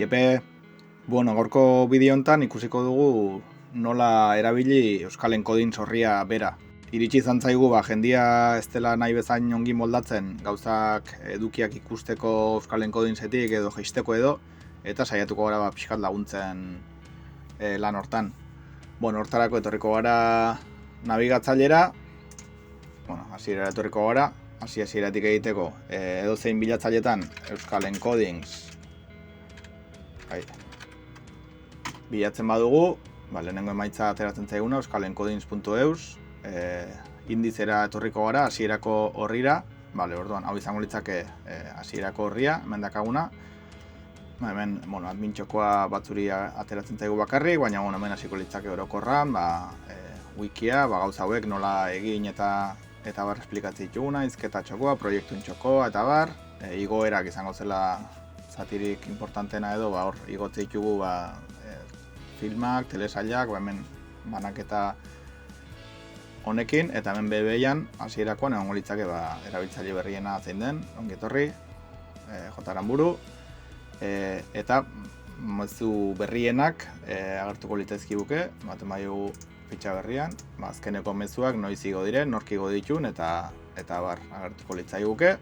Iepe, gaurko bideo hontan ikusiko dugu nola erabili Euskal Encoding sorria bera. Iritsi izan zaigu jendia ez dela nahi bezain ongi moldatzen gauzak edukiak ikusteko Euskal Encodingsetik edo jaisteko edo, eta saiatuko gara pixkat laguntzen lan hortan. Hortarako etorriko gara nabigatzailera, hasiera etorriko gara, hasieratik egiteko edozein bilatzailetan Euskal Encodings bilatzen badugu, lehenengo emaitza ateratzen zaiguna euskalencodings.eus, indizera etorriko gara, hasierako horrira, orduan hau izango litzake hasierako horria, hemen dakaguna. Hemen, admin txokoa batzuri ateratzen zaigu bakarrik, baina hemen hasiko litzake orokorran, wikia, gauza hauek nola egin eta bar esplikatzen dituguna, hizketa txokoa, proiektuen txokoa eta bar, igoerak izango zela zatirik importantena edo, hor igotze ditugu filmak, telesailak, hemen banaketa honekin, eta hemen BB-an hasierakoan egongo litzake erabiltzaile berriena zein den, ongi etorri, J. Aranburu, eta mezu berrienak agertuko litezkiguke, ematen baiogu fitxa berrian, azkeneko mezuak noiz igo diren, nork igo ditun, eta bar agertuko litzaiguke.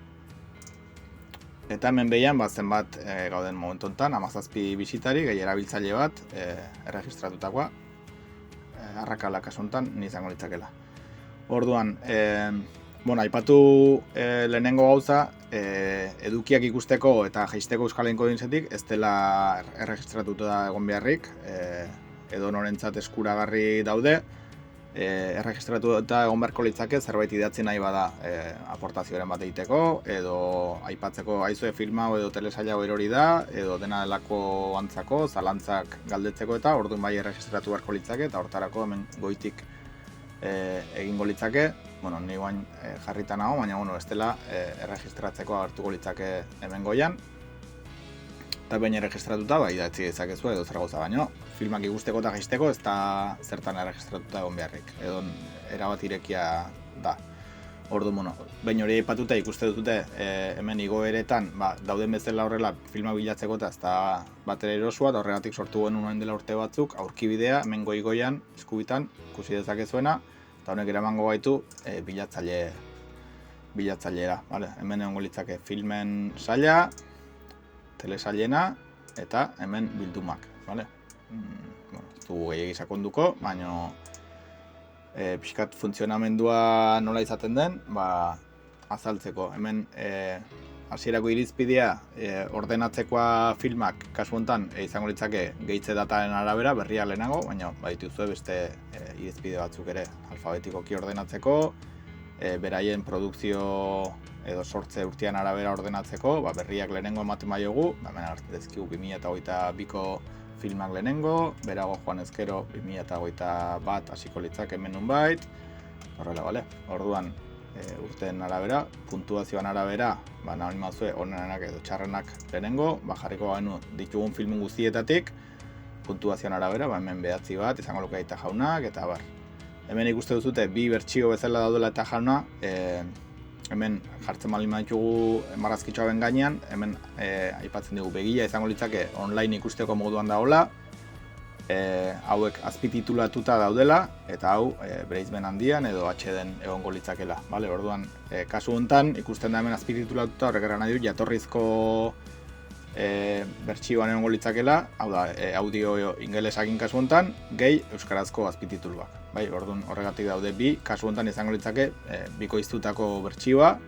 Eta hemen behian zenbat gauden momentu honetan, 17 bisitari, gehi erabiltzaile bat, erregistratutakoa, arrakala kasu honetan, izango litzakela. Orduan, aipatu lehenengo gauza, edukiak ikusteko eta jaisteko Euskal Encodingsetik ez dela erregistratuta egon beharrik, edo norentzat eskuragarri daude, erregistratuta egon beharko litzake zerbait idatzi nahi bada aportazioaren bat egiteko, edo aipatzeko aizue filma edo telesaila erori da, edo dena delako antzako, zalantzak galdetzeko eta orduan bai erregistratu beharko litzake, eta hortarako hemen goitik egingo litzake, ni guain jarrita nago, baina ez dela erregistratzeko agertuko litzake hemen goian. Eta baina erregistratuta, idatzi dezakezu edo zer gauza, baino filmak ikusteko eta jaisteko ez da zertan erregistratuta egon beharrik, edo erabat irekia da. Orduan, baina hori aipatuta ikuste dutute hemen igoeretan dauden bezala horrela filmak bilatzeko eta ez da batera erosua, eta horregatik sortu genuen orain dela urte batzuk, aurkibidea hemen goigoian, eskubitan, ikusi dezakezuena, eta honek eramango gaitu bilatzailera. Hemen egongo litzake filmen saila, telesailena eta hemen bildumak. Ez dugu gehiagi sakonduko, baina pixkat funtzionamendua nola izaten den, azaltzeko. Hemen hasierako irizpidea ordenatzekoa filmak kasu honetan izango litzake gehitze dataren arabera, berria lehenago, baina badituzue beste irizpide batzuk ere alfabetikoki ordenatzeko, beraien produkzio edo sortze urtean arabera ordenatzeko, berriak lehenengo ematen baiogu, hemen hartzezkigu 2022ko filmak lehenengo, berago joan ezkero 2021 hasiko litzak hemen nunbait, horrela, Orduan, urteen arabera, puntuazioan arabera, nahi mazue onenak edo txarrenak lehenengo, jarriko genu ditugun filmen guztietatik, puntuazioan arabera, hemen 9 bat, izango luke Aita Jaunak, eta bar. Hemen ikuste duzute, bi bertsio bezala daudela Aita Jauna, hemen jartzen baldin baditugu marrazkitxoaren gainean, hemen aipatzen dugu begia izango litzake online ikusteko moduan dagoela, hauek azpititulatuta daudela, eta hau bereizmen handian edo HD-en egongo litzakela. Orduan, kasu honetan ikusten da hemen azpititulatuta, horrek eran nahi du jatorrizko bertsioan egongo litzakela, hau da, audio ingelesakin kasu honetan, gehi euskarazko azpitituluak. Orduan, horregatik daude bi, kasu honetan izango litzake bikoiztutako bertsioa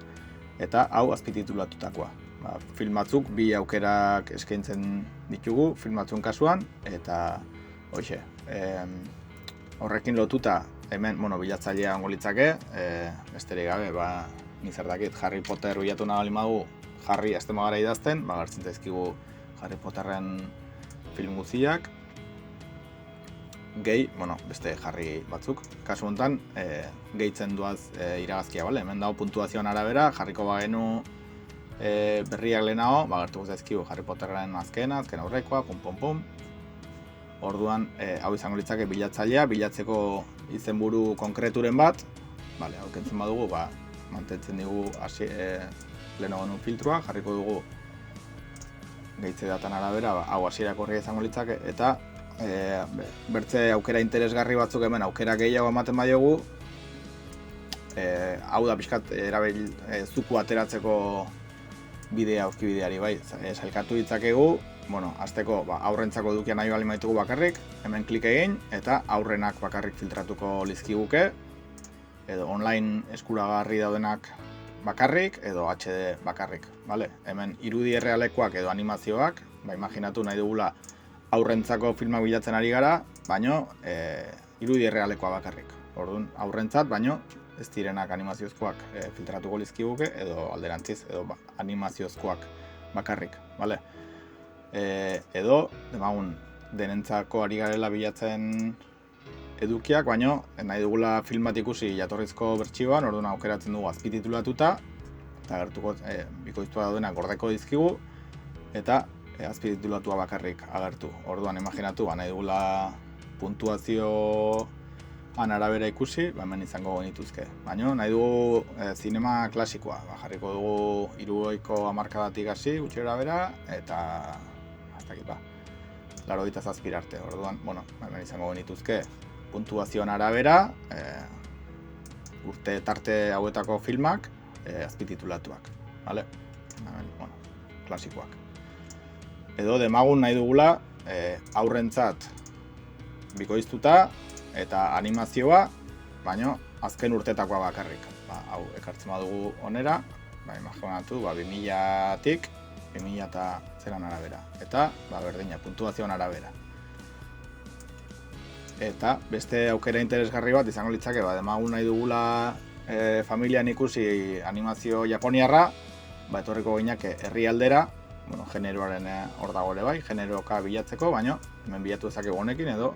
eta hau azpititulatutakoa. Film batzuk bi aukerak eskaintzen ditugu, film batzuen kasuan, eta horrekin lotuta hemen bilatzailea egongo litzake, besterik gabe, zer dakit, Harry Potter bilatu nahi badu, Harry aztema gara idazten, gartzen zaizkigu Harry Potterren film guztiak, gehi, beste Harry batzuk. Kasu honetan, gehitzen duaz iragazkia, hemen dago puntuazioan arabera, jarriko bagenu berriak lehenago, gertuko zaizkigu Harry Potterren azken aurrekoa, pum. Orduan, hau izango litzake bilatzailea, bilatzeko izenburu konkreturen bat, hau kentzen badugu, mantentzen dugu lehenago genuen filtrua, jarriko dugu gehitze datan arabera, hau hasierako horria izango litzake, eta bertze aukera interesgarri batzuk hemen aukera gehiago ematen badiogu, hau da pixkat zuku ateratzeko bidea aurkibideari bai, sailkatu ditzakegu, azteko aurrentzako edukia nahi bali maitugu bakarrik, hemen klik egin, eta aurrenak bakarrik filtratuko lizkiguke, edo online eskuragarri daudenak bakarrik, edo HD bakarrik, vale? Hemen irudi errealekoak edo animazioak, imaginatu nahi dugula aurrentzako filmak bilatzen ari gara, baino irudi errealekoa bakarrik. Orduan, aurrentzat, baino ez direnak animaziozkoak filtratuko lizkiguke, edo alderantziz, edo animaziozkoak bakarrik, vale? Edo, demagun, denentzako ari garela bilatzen edukiak, baino nahi dugula film bat ikusi jatorrizko bertsioan, orduan aukeratzen dugu azpititulatuta, eta agertuko bikoiztua daudenak gordeko dizkigu, eta azpititulatua bakarrik agertu. Orduan imaginatu, nahi dugula puntuazioan arabera ikusi, hemen izango genituzke. Baina nahi dugu zinema klasikoa, jarriko dugu 70ko hamarkadatik hasi gutxi bera, eta hasta aquí 87 arte. Orduan, hemen izango genituzke puntuazioan arabera, urte tarte hauetako filmak azpititulatuak, vale? Klasikoak. Edo demagun nahi dugula aurrentzat bikoiztuta eta animazioa, baino azken urtetakoa bakarrik. Hau ekartzen badugu onera, imaginatu 2000-tik 2000 eta zeran arabera. Eta berdina, puntuazioan arabera. Eta beste aukera interesgarri bat izango litzake, demagun nahi dugula familian ikusi animazio japoniarra, etorriko gineak herrialdera, generoaren hor dago ere bai, generoka bilatzeko, baina hemen bilatu dezakegu honekin, edo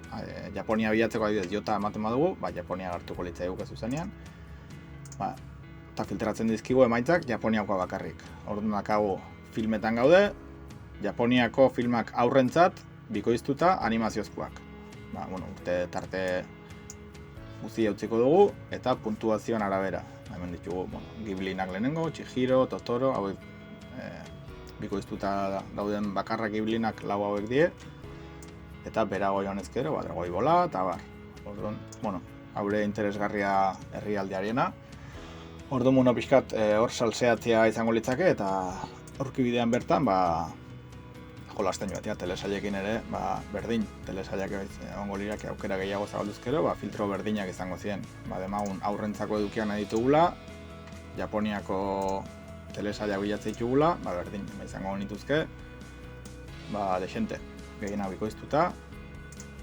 Japonia bilatzeko adibidez jota ematen badugu, Japonia hartuko litzaiguke zuzenean, eta filtratzen dizkigu emaitzak Japoniakoa bakarrik. Orduan dakagu filmetan gaude, Japoniako filmak aurrentzat bikoiztuta animaziozkoak. Urte tarte guztia utziko dugu, eta puntuazioan arabera. Hemen ditugu Ghiblinak lehenengo, Chihiro, Totoro, hauek bikoiztuta dauden bakarrak Ghiblinak 4 hauek die, eta berago joan ezkero, Dragoi Bola, eta bar. Orduan, haure interesgarria herrialdearena. Orduan, pixkat hor salseatzea izango litzake, eta aurkibidean bertan, jolasten joatea telesailekin ere, berdin, telesailak egongo lirak aukera gehiago zabalduzkero, filtro berdinak izango ziren. Demagun aurrentzako edukiak nahi ditugula, Japoniako telesailak bilatzen ditugula, berdin, izango genituzke, desente, gehiena bikoiztuta,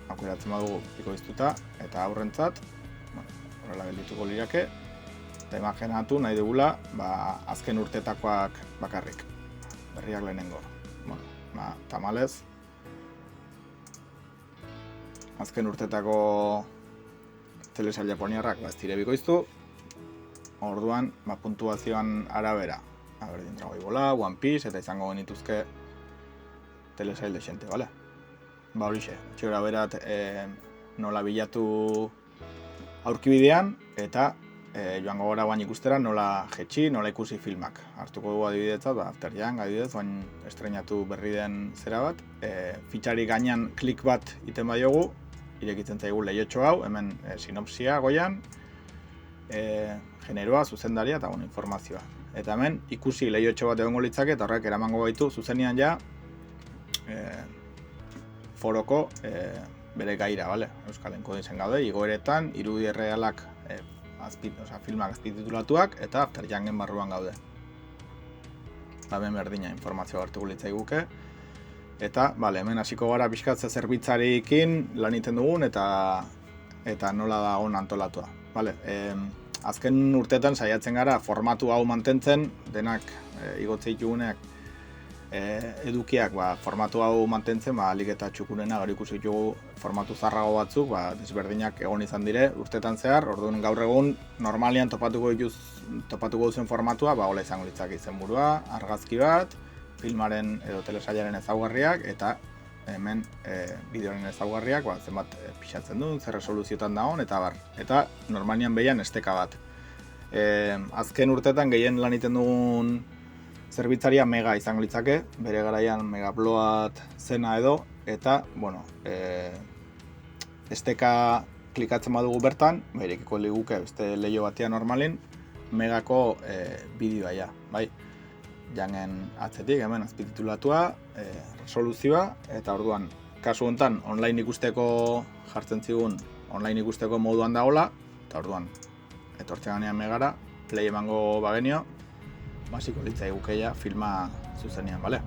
aukeratzen badugu bikoiztuta, eta aurrentzat, horrela geldituko lirake, eta imaginatu nahi dugula, azken urtetakoak bakarrik, berriak lehenengo. Tamalez, azken urtetako telesail japoniarrak ez dire bikoiztu, orduan puntuazioan arabera, berdin Dragoi Bola, One Piece, eta izango genituzke telesail desente, bale? Horixe, txera berat nola bilatu aurkibidean, eta joango gara guain ikustera nola jetxi, nola ikusi filmak. Hartuko dugu adibidetzat, After Young adibidez, guain estrenatu berri den zera bat. Fitxari gainean klik bat iten badiogu, irekitzen zaigu lehiotxo hau, hemen sinopsia goian, generoa, zuzendaria eta informazioa. Eta hemen ikusi lehiotxo bat egongo litzake, eta horrek eramango gaitu zuzenean ja foroko bere gaira, bale? Euskal Enkodien gaude, igoeretan, irudi errealak filmak azpititulatuak eta After Youngen barruan gaude. Hemen berdina informazioa hartuko litzaiguke. Eta, hemen hasiko gara pixkatze zerbitzarikin lan egiten dugun eta nola da on antolatua. Azken urtetan saiatzen gara formatu hau mantentzen, denak igotze dituguneak edukiak formatu hau mantentzen, alik eta txukunena gero ikusi ditugu formatu zarrago batzuk, desberdinak egon izan dire urtetan zehar, orduan gaur egun normalian topatuko duzen formatua, hola izango litzake izenburua, argazki bat, filmaren edo telesailaren ezaugarriak, eta hemen bideoaren ezaugarriak, zenbat pixatzen duen, zer resoluziotan dagoen, eta bar. Eta normalian behian esteka bat. Azken urtetan gehien lan egiten dugun zerbitzaria Mega izango litzake, bere garaian Megaploat zena edo, eta, bueno, esteka klikatzen badugu bertan, irekiko liguke beste leio batean normalin, Megako bideoa ja, bai? Jangen atzetik, hemen azpititulatua, resoluzioa, eta orduan, kasu honetan, online ikusteko jartzen zigun, online ikusteko moduan dagoela, eta orduan, etortzen ganean Megara, play emango bagenio, basiko litzai gukeia filma zuzenean, bale?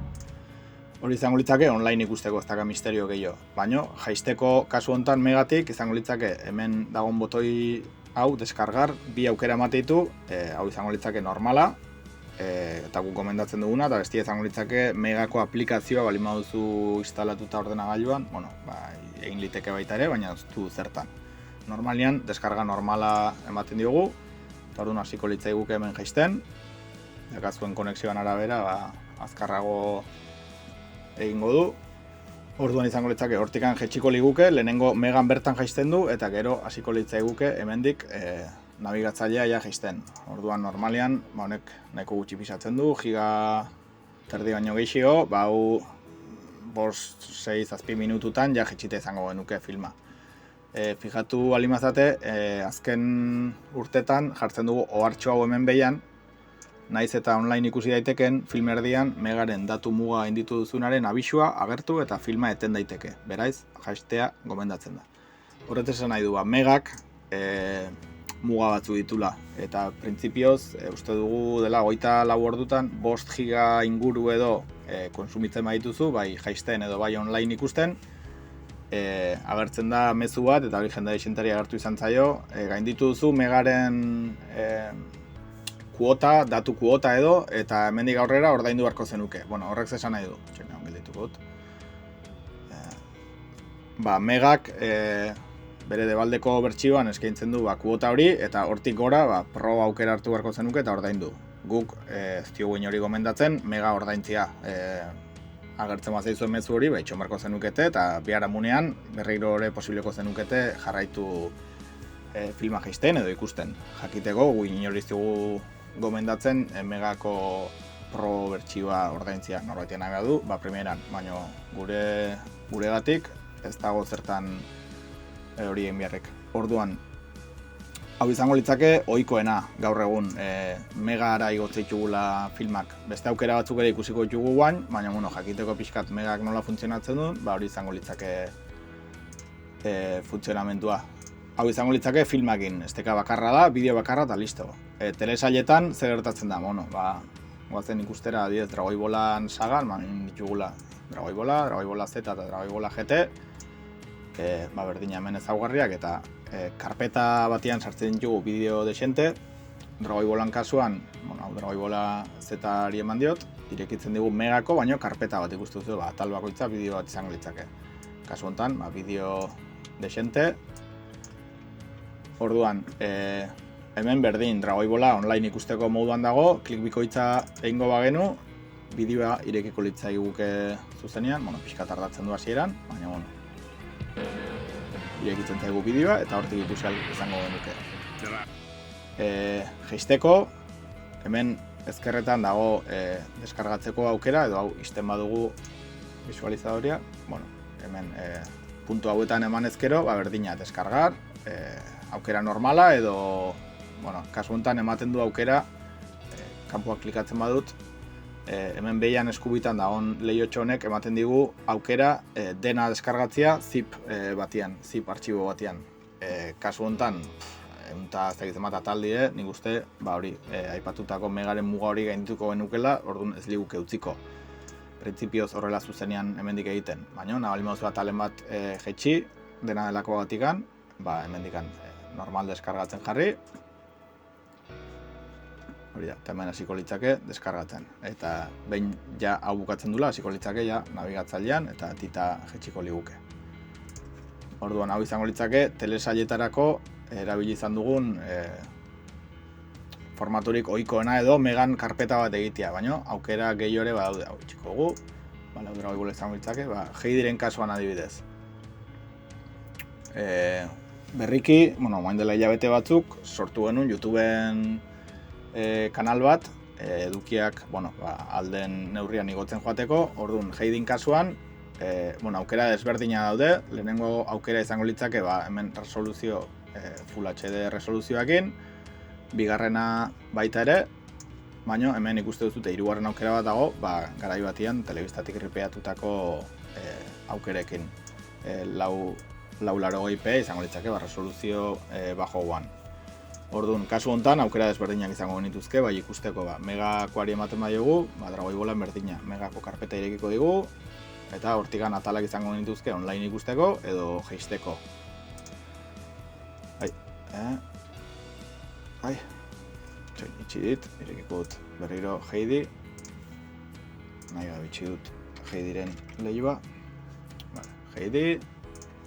Hori izango litzake online ikusteko, ez daka misterio gehiago. Baina, jaisteko kasu honetan Megatik, izango litzake hemen dagoen botoi hau, deskargar, bi aukera emateitu, hau izango litzake normala, eta guk gomendatzen duguna, eta bestia izango litzake Megako aplikazioa bali baduzu instalatuta ordenagailuan, bueno, egin liteke baita ere, baina ez du zertan. Normalian, deskarga normala ematen diogu, eta orduan hasiko litzai guke hemen jaisten, dakazuen konexioan arabera, azkarrago egingo du. Orduan izango litzake hortikan jetxiko liguke, lehenengo Megan bertan jaisten du, eta gero hasiko litzai guke hemendik nabigatzailea ja jaisten. Orduan normalian, honek nahiko gutxi pisatzen du, giga terdi baino gehiago, hau 5-6 minututan ja jetxite izango genuke filma. Fijatu alimazate, azken urtetan jartzen dugu ohartxo hau hemen behian, naiz eta online ikusi daiteken, film erdian Megaren datu muga inditu duzunaren abisua agertu eta filma eten daiteke. Beraiz, jaistea gomendatzen da. Horretz esan nahi du, Megak muga batzu ditula. Eta printzipioz, uste dugu dela 24 ordutan 5 giga inguru edo konsumitzen badituzu, bai jaisten edo bai online ikusten, agertzen da mezu bat, eta hori jendea isentari agertu izan zaio, gainditu duzu Megaren kuota, datu kuota edo, eta hemendik aurrera ordaindu beharko zenuke. Bueno, horrek esan nahi du. Txena, ongi ditugut. Megak bere debaldeko bertsioan eskaintzen du kuota hori, eta hortik gora pro aukera hartu beharko zenuke eta ordaindu. Guk ez diogu hori gomendatzen, Mega ordaintzia. Agertzen bazaizuen mezu hori, itxon beharko zenukete, eta biharamunean berriro ere posibleko zenukete jarraitu filma jaisten edo ikusten. Jakiteko, gu inoriz dugu gomendatzen Megako pro bertsioa ordaintzia norbaitean nahi du, primeran, baina guregatik ez dago zertan hori egin beharrek. Orduan, hau izango litzake ohikoena gaur egun Megara igotze ditugula filmak. Beste aukera batzuk ere ikusiko ditugu guain, baina jakiteko pixkat Megak nola funtzionatzen duen, hori izango litzake funtzionamentua. Hau izango litzake filmakin, esteka bakarra da, bideo bakarra eta listo. Telesailetan zer gertatzen da, goazen ikustera adibidez Dragoi Bolan sagan, ditugula Dragoi Bola Z eta Dragoi Bola GT, berdina hemen ezaugarriak, eta karpeta batean sartzen ditugu bideo desente. Dragoi Bolan kasuan, Dragoi Bola Z-ari eman diot, irekitzen digu Megako, baina karpeta bat ikustu duzu, atal bakoitza bideo bat izango litzake. Kasu honetan, bideo desente. Orduan, hemen berdin Dragoi Bola online ikusteko moduan dago, klik bikoitza egingo bagenu, bideoa irekiko litzaiguke zuzenean, pixka tardatzen du hasieran, baina irekitzen zaigu bideoa eta hortik ikusi izango genuke. Jaisteko, hemen ezkerretan dago deskargatzeko aukera, edo hau ixten badugu visualizadoria, hemen puntu hauetan eman ezkero, berdina deskargar, aukera normala edo, kasu honetan ematen du aukera, kanpoak klikatzen badut, hemen behian eskubitan dagoen lehiotxo honek ematen digu aukera dena deskargatzea zip batean, zip artxibo batean. Kasu honetan, eta ez dakitzen bat atal dire, nik uste, hori, aipatutako Megaren muga hori gaindituko genukela, orduan ez liguke utziko. Printzipioz horrela zuzenean hemendik egiten. Baina, nabalin moduzu atalen bat jetxi, dena delako batikan, hemendikan normal deskargatzen jarri, hori da, eta hemen hasiko litzake deskargatzen. Eta behin ja hau bukatzen dula, hasiko litzake ja nabigatzailean eta tita jetxiko liguke. Orduan hau izango litzake telesailetarako erabili izan dugun formaturik ohikoena edo Megan karpeta bat egitea, baina aukera gehiago ere badaude, hau itxiko dugu, Dragoi Bola izango litzake, Heidiren kasuan adibidez. Berriki, orain dela hilabete batzuk, sortu genuen YouTubeen kanal bat, edukiak, alden neurrian igotzen joateko, orduan Heidin kasuan, aukera desberdina daude, lehenengo aukera izango litzake, hemen resoluzio, Full HD resoluzioakin, bigarrena baita ere, baina hemen ikuste duzute hirugarren aukera bat dago, garai batian telebistatik ripeatutako aukerekin. 480p izango litzake, resoluzio bajoan. Orduan, kasu honetan, aukera desberdinak izango genituzke, ikusteko, megakoari ematen badiogu, Dragoi Bolan berdina, megako karpeta irekiko digu, eta hortikan atalak izango genituzke online ikusteko edo jeisteko. Itxi dit, irekiko dut berriro Heidi. Nahi bitxi dut Heidiren lehioa. Heidi,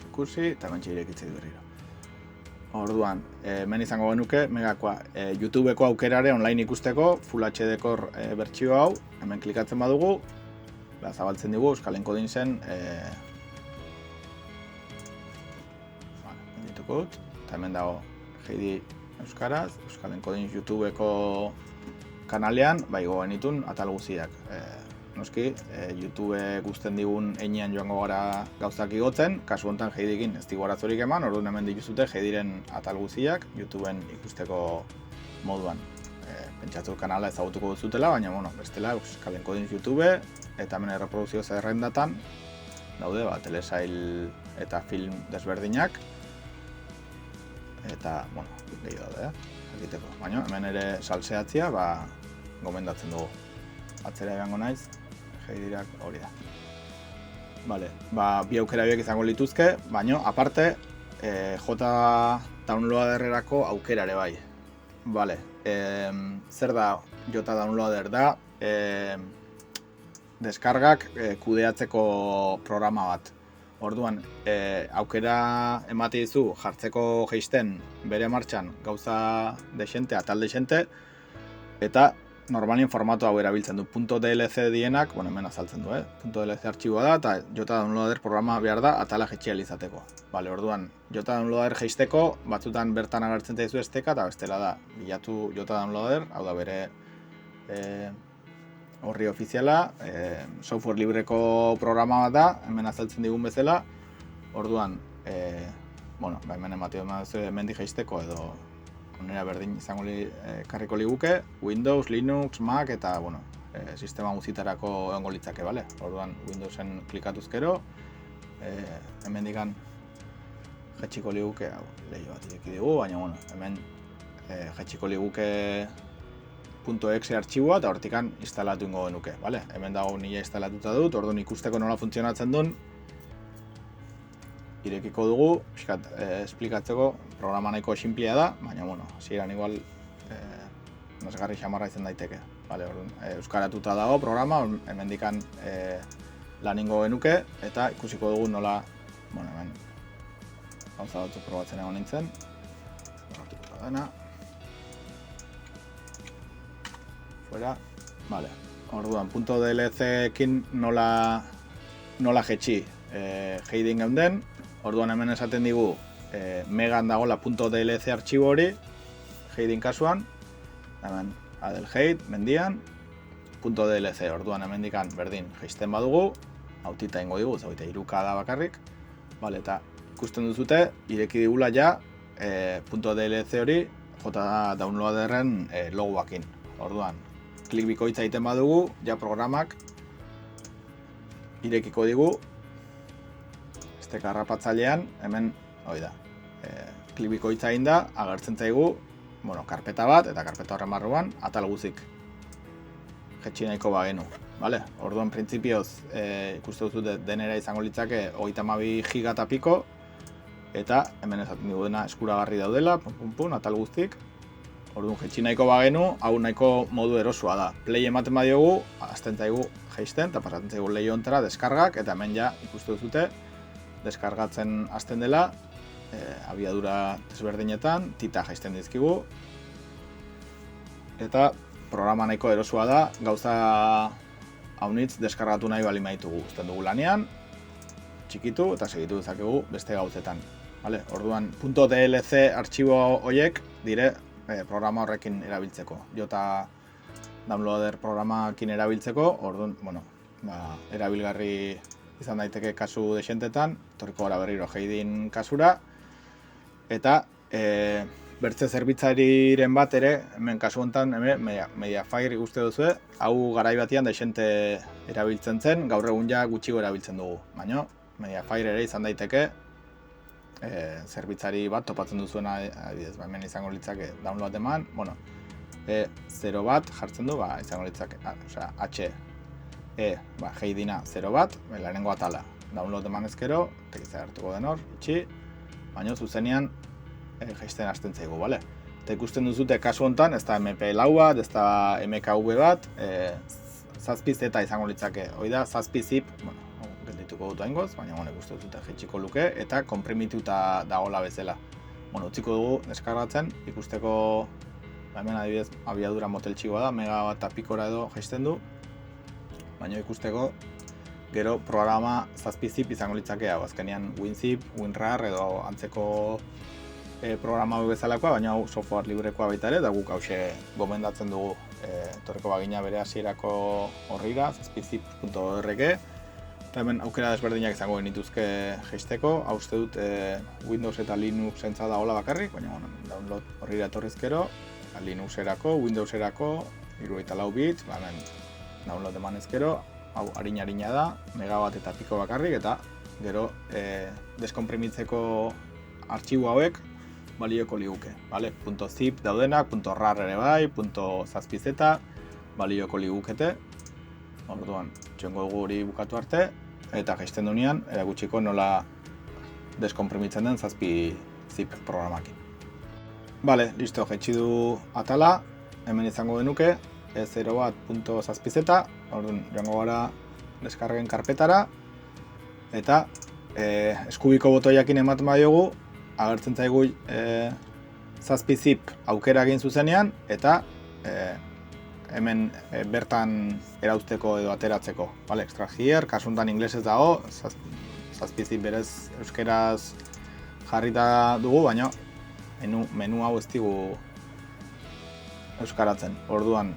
ikusi, eta mentxe irekitze dut berriro. Orduan, hemen izango genuke, megakoa, YouTubeko aukerare online ikusteko, Full HD-ko bertsio hau, hemen klikatzen badugu, zabaltzen dugu, Euskal Encodingsen, dituko dut, eta hemen dago Heidi euskaraz, Euskal Encoding YouTubeko kanalean, igo genitun atal guziak. Noski, YouTube guzten digun einean joango gara gauzak igotzen, kasu honetan Heidikin ez digu arazorik eman, orduan hemen dituzute Heidiren atal guziak YouTubeen ikusteko moduan. Pentsatu kanala ezagutuko duzutela, baina bestela Euskal Encoding YouTube eta hemen erreproduzio zerrendatan daude, telesail eta film desberdinak eta, gehiago daude, egiteko. Baina hemen ere salseatzia, gomendatzen dugu. Atzera egango naiz, Heidirak hori da. Bi aukera biak izango lituzke, baina aparte J downloaderrerako aukera ere bai. Zer da J downloader da? Deskargak kudeatzeko programa bat. Orduan, aukera emate dizu jartzeko jeisten bere martxan gauza desente, atal desente, eta normalien formatu hau erabiltzen du. .dlc dienak, hemen azaltzen du, .dlc artxiboa da, eta JDownloader programa behar da atala jetxia izateko. Orduan, JDownloader jeisteko, batzutan bertan agertzen zaizu esteka, eta bestela da, bilatu JDownloader, hau da bere horri ofiziala, software libreko programa bat da, hemen azaltzen digun bezala, orduan, hemen ematio hemendik jeisteko edo onera berdin izango karriko liguke, Windows, Linux, Mac eta, sistema guzitarako egongo litzake, bale? Orduan, Windowsen klikatuzkero, hemendikan jetxiko liguke, lehio bat ireki digu, baina, hemen jetxiko liguke .exe artxiboa eta hortikan instalatu ingo genuke, bale? Hemen dago nila instalatuta dut, orduan ikusteko nola funtzionatzen duen, irekiko dugu, esplikatzeko programa nahiko sinplea da, baina, hasieran igual nesgarri xamarra izan daiteke. Euskaratuta dago programa, hemendikan lan ingo genuke, eta ikusiko dugu nola, hemen gauza batzuk probatzen egon nintzen. Fuera, orduan, .dlc-ekin nola jetxi Heidin geunden, orduan hemen esaten digu megan dagoela .dlc artxibo hori, Heidin kasuan, hemen Adelheid, mendian, .dlc, orduan hemendikan berdin jeisten badugu, autita ingo digu, zaudite 3K da bakarrik, eta ikusten duzute, ireki digula ja .dlc hori JDownloaderren logoakin. Orduan, klik bikoitza egiten badugu, ja programak irekiko digu, esteka harrapatzailean, hemen, hori da, klik bikoitza egin da, agertzen zaigu, karpeta bat, eta karpeta horren barruan, atal guzik jetxi nahiko bagenu. Orduan, printzipioz, ikuste duzu denera izango litzake 32 giga eta piko, eta hemen esaten dugu dena eskuragarri daudela, atal guztik. Orduan, jetxi nahiko bagenu, hau nahiko modu erosua da. Play ematen badiogu, azten zaigu jeisten, eta pasatzen zaigu lehio ontera, deskargak, eta hemen ja ikuste duzute, deskargatzen hasten dela, abiadura desberdinetan, tita jaisten dizkigu, eta programa nahiko erosua da, gauza haunitz deskargatu nahi bali maitugu. Uzten dugu lanean, txikitu eta segitu dezakegu beste gauzetan. Orduan, .dlc artxibo horiek dire programa horrekin erabiltzeko. downloader programakin erabiltzeko, orduan, bueno, erabilgarri izan daiteke kasu desentetan, torriko gara berriro Heidin kasura, eta bertze zerbitzariren bat ere, hemen kasu honetan, Mediafire uste duzu, hau garai batian desente erabiltzen zen, gaur egun ja gutxigo erabiltzen dugu. Baina Mediafire ere izan daiteke, zerbitzari bat topatzen duzuena, adibidez, hemen izango litzake download eman, bueno, 0 bat jartzen du, izango litzake, osea, Heidina 0 bat, lehenengo atala, download eman ezkero, tekitzea hartuko den hor, itxi, baina zuzenean jaisten hasten zaigu, bale? Eta ikusten duzute kasu honetan, ez da MP4 bat, ez da MKV bat, zazpizeta izango litzake, hoi da, zazpizip, bueno, geldituko dut aingoz, baina ikusten duzute jaitsiko luke, eta konprimituta dagoela bezala. Bueno, utziko dugu deskargatzen, ikusteko, hemen adibidez, abiadura moteltxigoa da, mega bat apikora edo jaisten du, baina ikusteko, gero programa zazpizip izango litzake, azkenean WinZip, WinRAR edo antzeko programa bezalakoa, baina hau software librekoa baita ere, eta guk hause gomendatzen dugu etorriko bagina bere hasierako horrira, zazpizip.org, eta hemen aukera desberdinak izango genituzke jaisteko, hau uste dut Windows eta Linux entza da hola bakarrik, baina download horrira etorrizkero, Linuxerako, Windowserako, 64 bit, hemen download eman ezkero, hau harina da, megabat eta piko bakarrik, eta gero deskonprimitzeko artxibo hauek balioko liguke, vale? .zip daudenak, .rar ere bai, .zazpizeta balioko ligukete, orduan txengo dugu hori bukatu arte, eta jaisten dunean erakutsiko nola deskonprimitzen den zazpizip programakin. Vale, listo, jaitsi du atala, hemen izango genuke, 0 bat .zazpizeta, orduan joango gara deskargen karpetara, eta eskubiko botoiakin ematen badiogu, agertzen zaigu zazpizip aukera egin zuzenean, eta hemen bertan erauzteko edo ateratzeko. Vale, extract here, kasuntan inglesez dago, zazpizip berez euskeraz jarrita dugu, baina menu hau ez digu euskaratzen. Orduan,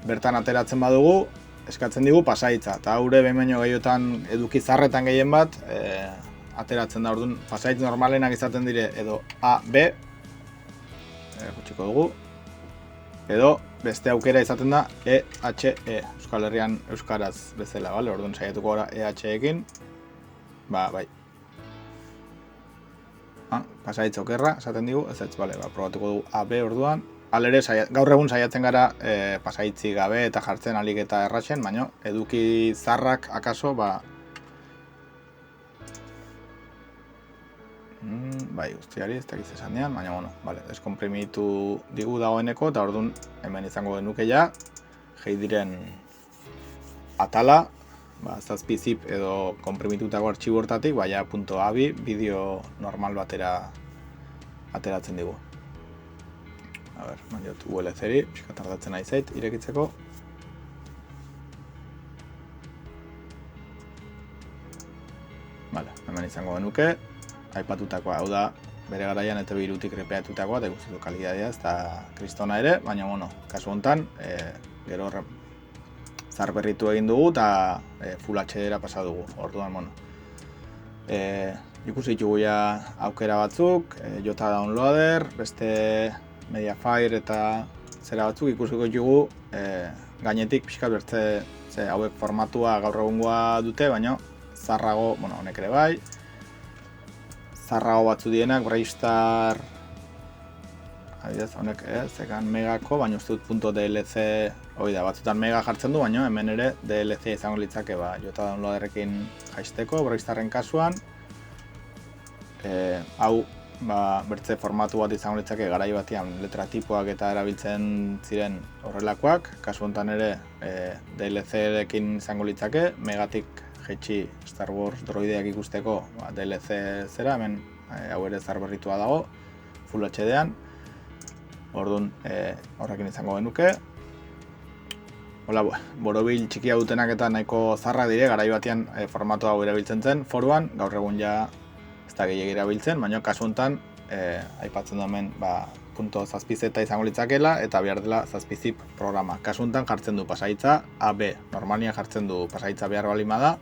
bertan ateratzen badugu, eskatzen digu pasaitza, eta haure behin baino gehiotan eduki zarretan gehien bat, ateratzen da, orduan, pasaitz normalenak izaten dire edo A, B, gutxiko dugu, edo beste aukera izaten da E, H, E, Euskal Herrian euskaraz bezala, bale? Orduan saiatuko gara E, H, ekin, bai. Pasaitz okerra, esaten digu, ez, bale, probatuko dugu A, B, orduan, alere, gaur egun saiatzen gara pasaitzi gabe eta jartzen alik eta erratzen, baina eduki zarrak akaso, bai, guztiari, ez dakiz esan dian, baina, bueno, deskomprimitu digu dagoeneko, eta orduan hemen izango genuke ja, Heidiren atala, zazpizip edo konprimitutako artxibo hortatik, baina .avi bideo normal batera ateratzen digu. A ber, mandiot ULC-ri, pixka tardatzen nahi zait, irekitzeko. Vale, hemen izango genuke. Aipatutakoa, hau da, bere garaian eta birutik repeatutakoa, eta ikusten du kalidadea, ez da kristona ere, baina, bueno, kasu honetan, gero zarberritu egin dugu, eta Full HD-era pasa dugu, orduan, bueno. Ikusi ditugu ja aukera batzuk, Jota Downloader, beste Mediafire eta zera batzuk ikusiko ditugu, gainetik pixkat bertze, hauek formatua gaur egungoa dute, baina zarrago, bueno, honek ere bai, zarrago batzu dienak, Braystar, adibidez, honek zekan megako, baina uste dut .dlc, hori da, batzutan mega jartzen du, baina hemen ere DLC izango litzake, Jota Downloaderrekin jaisteko, Braystarren kasuan, hau, bertze formatu bat izango litzake garai batean letra tipoak eta erabiltzen ziren horrelakoak, kasu honetan ere DLC-rekin izango litzake, megatik jaitsi Star Wars droideak ikusteko DLC zera, hemen hau ere zarberritua dago, Full HD-an, orduan horrekin izango genuke. Hola, borobil txikia dutenak eta nahiko zarra dire, garai batean formatu hau erabiltzen zen foruan, gaur egun ja ez da gehiago erabiltzen, baina kasu honetan aipatzen da hemen .zazpizeta izango litzakela, eta behar dela zazpizip programa. Kasu honetan jartzen du pasaitza AB, normalian jartzen du pasaitza behar balima da,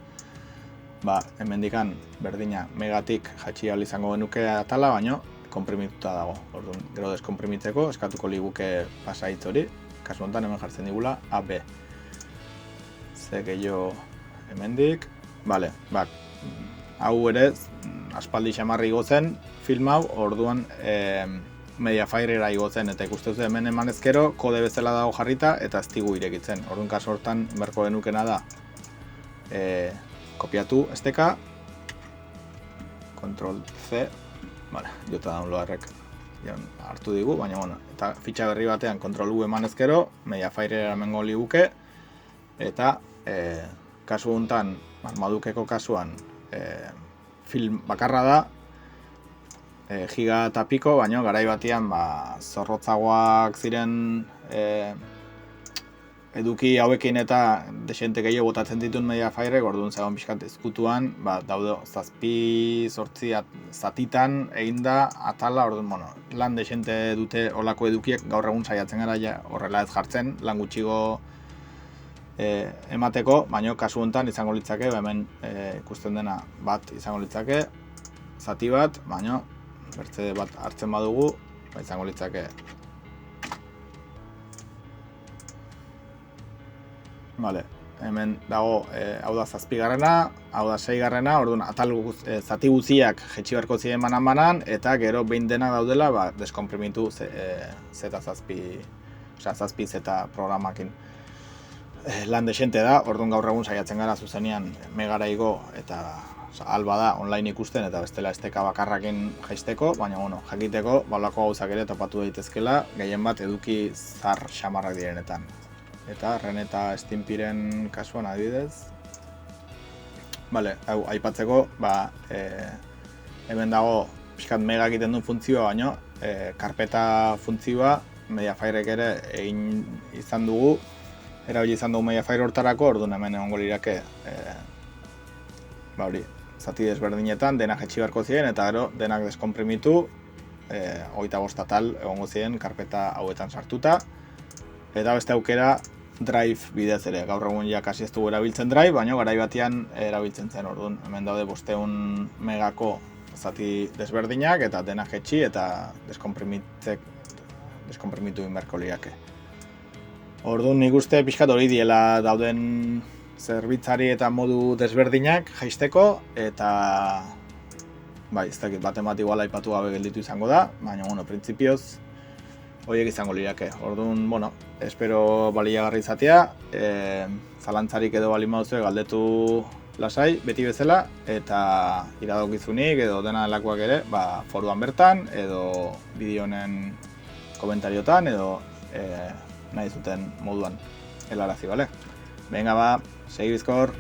hemendikan berdina megatik jatsi ahal izango genuke atala, baino konprimituta dago. Orduan, gero deskonprimitzeko eskatuko liguke pasaitz hori, kasu honetan hemen jartzen digula AB. Ze gehiago hemendik, hau ere aspaldi xamarri igotzen film hau, orduan Mediafirera igotzen, eta ikusten dut hemen eman ezkero kode bezala dago jarrita eta ez digu irekitzen. Orduan kasu hortan berko genukena da kopiatu esteka, Ctrl C, jota downloaderrek hartu digu, baina eta fitxa berri batean Ctrl U eman ezkero, Mediafirera emango liguke, eta kasu honetan, Marmadukeko kasuan, film bakarra da, giga eta piko, baina garai batean zorrotzagoak ziren eduki hauekin eta desente gehiago botatzen dituen Mediafirek, orduan zegoen pixkat ezkutuan, daude 7-8 zatitan eginda atala, orduan, lan desente dute olako edukiek, gaur egun saiatzen gara horrela ez jartzen, lan gutxigo emateko, baina kasu honetan izango litzake, hemen ikusten dena bat izango litzake, zati bat, baina bertze bat hartzen badugu, izango litzake. Hemen dago, hau da 7garrena, hau da 6garrena, orduan atal zati guztiak jetxi beharko ziren banan, eta gero behin denak daudela, deskonprimitu zazpi zeta programakin. Lan desente da, orduan gaur egun saiatzen gara zuzenean megara igo eta alba da online ikusten eta bestela esteka bakarrakin jaisteko, baina jakiteko balako gauzak ere topatu daitezkela, gehien bat eduki zar xamarrak direnetan. Eta Ren eta Stimpyren kasuan adibidez. Hau aipatzeko, hemen dago pixkat mega egiten duen funtzioa, baina karpeta funtzioa Mediafirek ere egin izan dugu, erabili izan dugu Mediafire hortarako, orduan hemen egongo lirake zati desberdinetan denak jetxi beharko ziren, eta gero denak deskonprimitu 25 atal egongo ziren karpeta hauetan sartuta, eta beste aukera Drive bidez ere. Gaur egun kasi ez dugu erabiltzen Drive, baina garai batean erabiltzen zen, orduan hemen daude 500 megako zati desberdinak, eta denak jetxi eta deskonprimitu egin beharko lirake. Orduan nik uste pixkat hori diela dauden zerbitzari eta modu desberdinak jaisteko, eta ez dakit baten bat igual aipatu gabe gelditu izango da, baina printzipioz horiek izango lirake. Orduan, espero baliagarri izatea, zalantzarik edo bali mauzue galdetu lasai, beti bezala, eta iradokizunik edo dena delakoak ere, foruan bertan, edo bideo honen komentariotan, edo nahi zuten moduan helarazi, bale? Venga, segi bizkor!